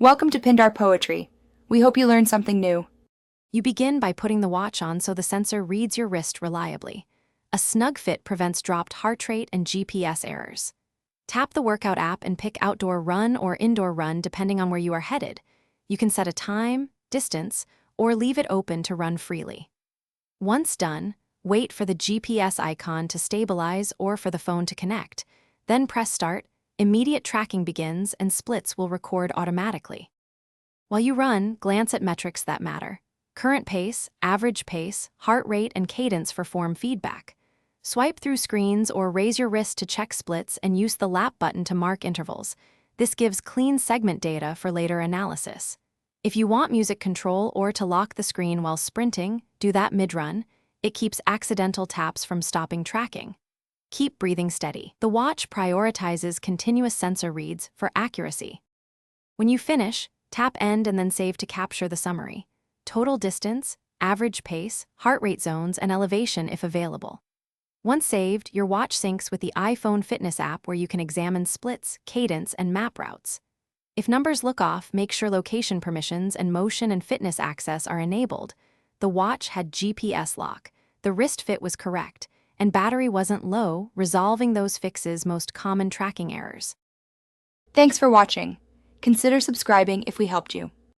Welcome to Pindar Poetry. We hope you learned something new. You begin by putting the watch on so the sensor reads your wrist reliably. A snug fit prevents dropped heart rate and GPS errors. Tap the workout app and pick outdoor run or indoor run depending on where you are headed. You can set a time, distance, or leave it open to run freely. Once done, wait for the GPS icon to stabilize or for the phone to connect. Then press start. Immediate tracking begins and splits will record automatically. While you run, glance at metrics that matter. Current pace, average pace, heart rate, and cadence for form feedback. Swipe through screens or raise your wrist to check splits and use the lap button to mark intervals. This gives clean segment data for later analysis. If you want music control or to lock the screen while sprinting, do that mid-run. It keeps accidental taps from stopping tracking. Keep breathing steady. The watch prioritizes continuous sensor reads for accuracy. When you finish, tap end and then save to capture the summary. Total distance, average pace, heart rate zones, and elevation if available. Once saved, your watch syncs with the iPhone Fitness app where you can examine splits, cadence, and map routes. If numbers look off, make sure location permissions and motion and fitness access are enabled. The watch had GPS lock, the wrist fit was correct, and battery wasn't low, resolving those fixes' most common tracking errors. Thanks for watching. Consider subscribing if we helped you.